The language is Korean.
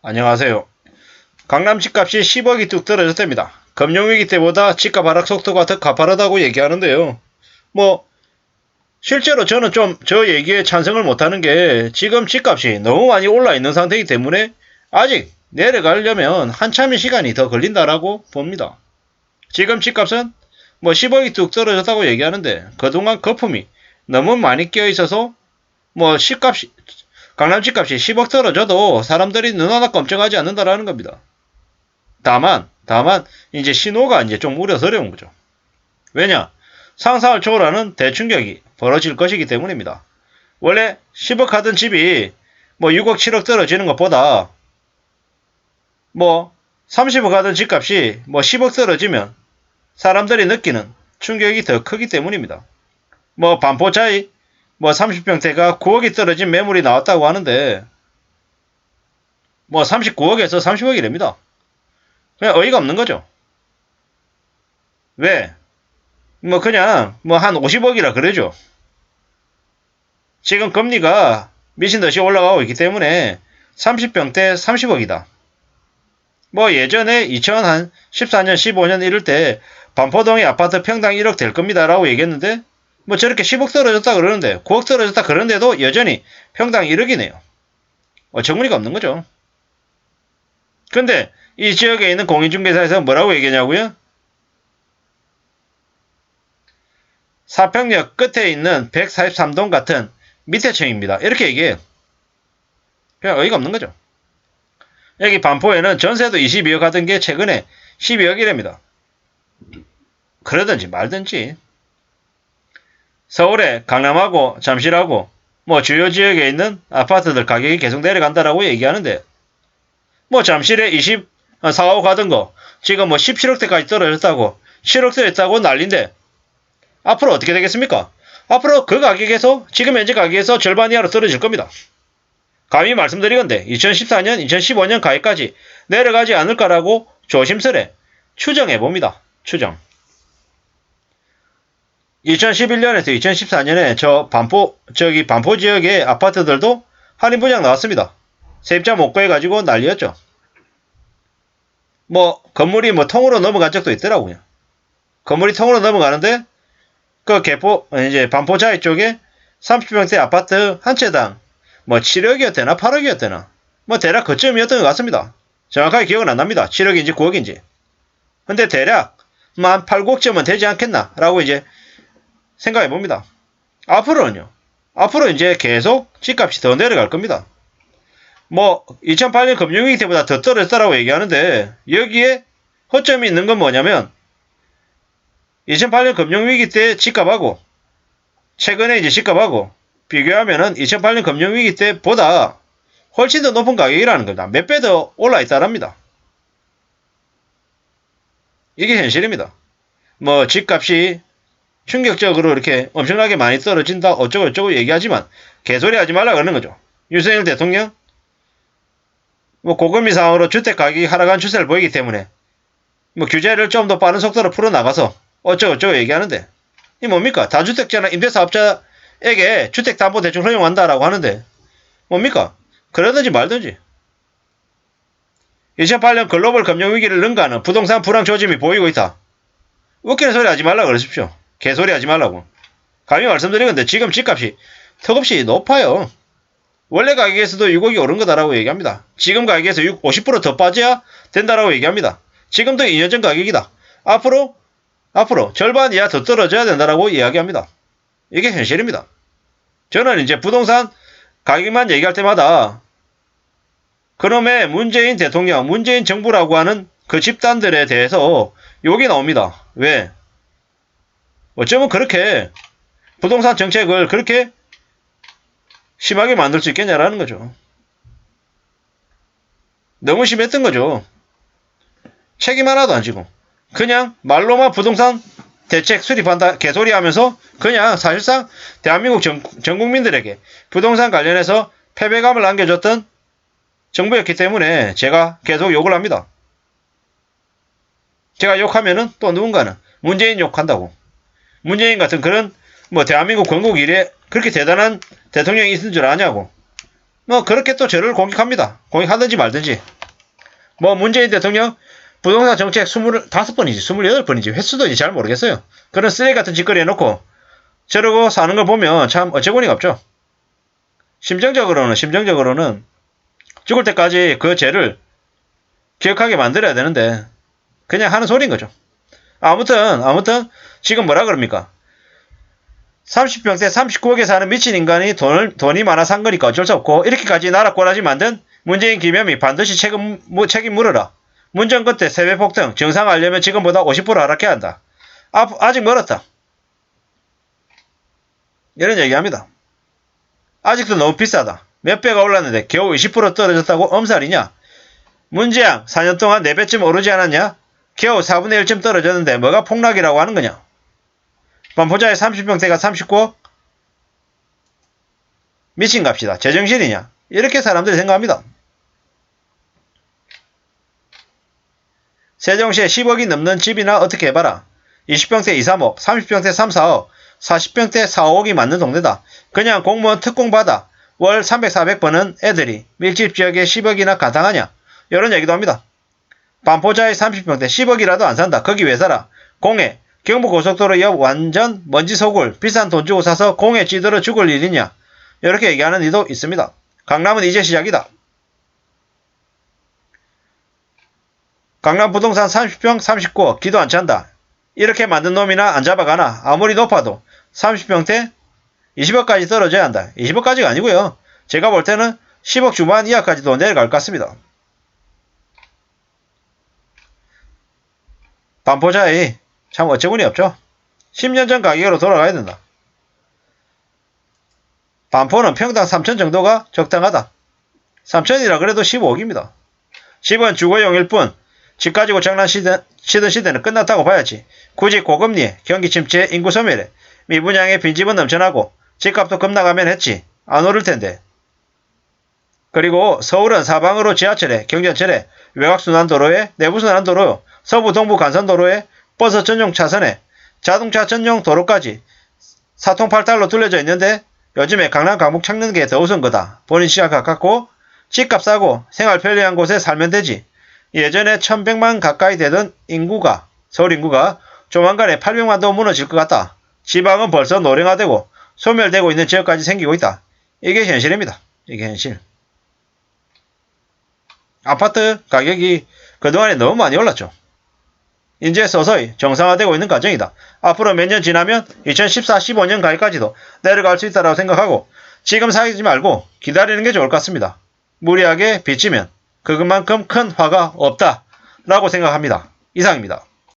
안녕하세요. 강남 집값이 10억이 뚝 떨어졌답니다. 금융위기 때보다 집값 하락 속도가 더 가파르다고 얘기하는데요. 뭐 실제로 저는 좀 저 얘기에 찬성을 못하는 게 지금 집값이 너무 많이 올라 있는 상태이기 때문에 아직 내려가려면 한참의 시간이 더 걸린다라고 봅니다. 지금 집값은 뭐 10억이 뚝 떨어졌다고 얘기하는데 그동안 거품이 너무 많이 끼어 있어서 뭐 집값이 강남 집값이 10억 떨어져도 사람들이 눈 하나 깜짝하지 않는다라는 겁니다. 다만 이제 신호가 이제 좀 우려스러운 거죠. 왜냐? 상상을 초월하는 대충격이 벌어질 것이기 때문입니다. 원래 10억 하던 집이 뭐 6억 7억 떨어지는 것보다 뭐 30억 하던 집값이 뭐 10억 떨어지면 사람들이 느끼는 충격이 더 크기 때문입니다. 뭐 반포차이 뭐 30평대가 9억이 떨어진 매물이 나왔다고 하는데 뭐 39억에서 30억이랍니다. 그냥 어이가 없는 거죠. 왜? 뭐 그냥 뭐 한 50억이라 그러죠. 지금 금리가 미친 듯이 올라가고 있기 때문에 30평대 30억이다. 뭐 예전에 2014년 15년 이럴 때 반포동의 아파트 평당 1억 될 겁니다라고 얘기했는데 뭐 저렇게 10억 떨어졌다 그러는데 9억 떨어졌다 그러는데도 여전히 평당 1억이네요. 정리가 없는 거죠. 근데 이 지역에 있는 공인중개사에서 뭐라고 얘기하냐고요? 사평역 끝에 있는 143동 같은 밑에 층입니다. 이렇게 얘기해요. 그냥 어이가 없는 거죠. 여기 반포에는 전세도 22억 하던 게 최근에 12억이랍니다. 그러든지 말든지 서울에 강남하고 잠실하고 뭐 주요 지역에 있는 아파트들 가격이 계속 내려간다라고 얘기하는데 뭐 잠실에 24억 하던 거 지금 뭐 17억대까지 떨어졌다고 7억대 했다고 난린데 앞으로 어떻게 되겠습니까? 앞으로 그 가격에서 지금 현재 가격에서 절반 이하로 떨어질 겁니다. 감히 말씀드리건대 2014년, 2015년 가격까지 내려가지 않을까라고 조심스레 추정해봅니다. 추정. 2011년에서 2014년에 반포 지역의 아파트들도 할인 분양 나왔습니다. 세입자 못 구해가지고 난리였죠. 뭐 건물이 뭐 통으로 넘어간 적도 있더라고요. 건물이 통으로 넘어가는데 그 이제 반포자이 쪽에 30평대 아파트 한 채당 뭐 7억이었대나 8억이었대나 뭐 대략 그쯤이었던 것 같습니다. 정확하게 기억은 안 납니다. 7억인지 9억인지. 근데 대략 한 8, 9억쯤은 되지 않겠나 라고 이제 생각해 봅니다. 앞으로는요. 앞으로 이제 계속 집값이 더 내려갈 겁니다. 뭐 2008년 금융위기 때보다 더 떨어졌다라고 얘기하는데 여기에 허점이 있는 건 뭐냐면 2008년 금융위기 때 집값하고 최근에 이제 집값하고 비교하면은 2008년 금융위기 때보다 훨씬 더 높은 가격이라는 겁니다. 몇 배 더 올라 있다랍니다. 이게 현실입니다. 뭐 집값이 충격적으로 이렇게 엄청나게 많이 떨어진다 어쩌고 얘기하지만 개소리 하지 말라 그러는 거죠. 윤석열 대통령 뭐 고금리 상황으로 주택 가격이 하락한 추세를 보이기 때문에 뭐 규제를 좀 더 빠른 속도로 풀어나가서 어쩌고 얘기하는데 이 뭡니까? 다주택자나 임대사업자에게 주택담보대출 허용한다라고 하는데 뭡니까? 그러든지 말든지 2008년 글로벌 금융위기를 능가하는 부동산 불황 조짐이 보이고 있다. 웃기는 소리 하지 말라 그러십시오. 개소리 하지 말라고. 감히 말씀드리건데 지금 집값이 턱없이 높아요. 원래 가격에서도 6억이 오른 거다라고 얘기합니다. 지금 가격에서 50%더 빠져야 된다라고 얘기합니다. 지금도 2년 전 가격이다. 앞으로 절반 이하 더 떨어져야 된다라고 이야기합니다. 이게 현실입니다. 저는 이제 부동산 가격만 얘기할 때마다 그놈의 문재인 대통령, 문재인 정부라고 하는 그 집단들에 대해서 욕이 나옵니다. 왜? 어쩌면 그렇게 부동산 정책을 그렇게 심하게 만들 수 있겠냐라는 거죠. 너무 심했던 거죠. 책임 하나도 안 지고 그냥 말로만 부동산 대책 수립한다 개소리 하면서 그냥 사실상 대한민국 전 국민들에게 부동산 관련해서 패배감을 안겨줬던 정부였기 때문에 제가 계속 욕을 합니다. 제가 욕하면은 또 누군가는 문재인 욕한다고. 문재인 같은 그런 뭐 대한민국 건국 이래 그렇게 대단한 대통령이 있는 줄 아냐고. 뭐 그렇게 또 저를 공격합니다. 공격하든지 말든지. 뭐 문재인 대통령 부동산 정책 25번이지 28번이지 횟수도 이제 잘 모르겠어요. 그런 쓰레기 같은 짓거리 해놓고 저러고 사는 걸 보면 참 어처구니가 없죠. 심정적으로는 죽을 때까지 그 죄를 기억하게 만들어야 되는데 그냥 하는 소리인 거죠. 아무튼 지금 뭐라 그럽니까? 30평대 39억에 사는 미친 인간이 돈이 많아 산 거니까 어쩔 수 없고 이렇게까지 나라 꼬라지 만든 문재인 김현미 반드시 책임 물어라. 문정권 때 세배 폭등 정상화하려면 지금보다 50% 하락해야 한다. 아직 멀었다. 이런 얘기합니다. 아직도 너무 비싸다. 몇 배가 올랐는데 겨우 20% 떨어졌다고 엄살이냐? 문재양 4년 동안 4배쯤 오르지 않았냐? 겨우 4분의 1쯤 떨어졌는데 뭐가 폭락이라고 하는 거냐? 반포자의 30평대가 39억? 미친갑시다. 제정신이냐? 이렇게 사람들이 생각합니다. 세종시에 10억이 넘는 집이나 어떻게 해봐라. 20평대 2, 3억, 30평대 3, 4억, 40평대 4, 5억이 맞는 동네다. 그냥 공무원 특공 받아 월 300, 400 버는 애들이 밀집 지역에 10억이나 가당하냐? 이런 얘기도 합니다. 반포자의 30평대 10억이라도 안 산다. 거기 왜 살아? 공해. 경부고속도로 옆 완전 먼지 소굴 비싼 돈 주고 사서 공해 찌들어 죽을 일이냐? 이렇게 얘기하는 이도 있습니다. 강남은 이제 시작이다. 강남 부동산 30평 39억 기도 안 찬다. 이렇게 만든 놈이나 안 잡아가나. 아무리 높아도 30평대 20억까지 떨어져야 한다. 20억까지가 아니고요. 제가 볼 때는 10억 중반 이하까지도 내려갈 것 같습니다. 반포자에 참 어처구니 없죠. 10년 전 가격으로 돌아가야 된다. 반포는 평당 3천 정도가 적당하다. 3천이라 그래도 15억입니다. 집은 주거용일 뿐 집 가지고 장난치던 시대는 끝났다고 봐야지. 굳이 고금리에 경기 침체에 인구 소멸에 미분양에 빈집은 넘쳐나고 집값도 급락하면 했지. 안 오를 텐데. 그리고 서울은 사방으로 지하철에 경전철에 외곽순환도로에 내부순환도로 서부 동부 간선도로에 버스 전용 차선에 자동차 전용 도로까지 사통팔달로 둘러져 있는데 요즘에 강남 강북 찾는 게 더 우선 거다. 본인 시간 가깝고 집값 싸고 생활 편리한 곳에 살면 되지. 예전에 1100만 가까이 되던 인구가 서울 인구가 조만간에 800만도 무너질 것 같다. 지방은 벌써 노령화되고 소멸되고 있는 지역까지 생기고 있다. 이게 현실입니다. 이게 현실. 아파트 가격이 그동안에 너무 많이 올랐죠. 이제 서서히 정상화되고 있는 과정이다. 앞으로 몇 년 지나면 2014, 15년 가격까지도 내려갈 수 있다고 생각하고 지금 사지 말고 기다리는 게 좋을 것 같습니다. 무리하게 빚지면 그것만큼 큰 화가 없다 라고 생각합니다. 이상입니다.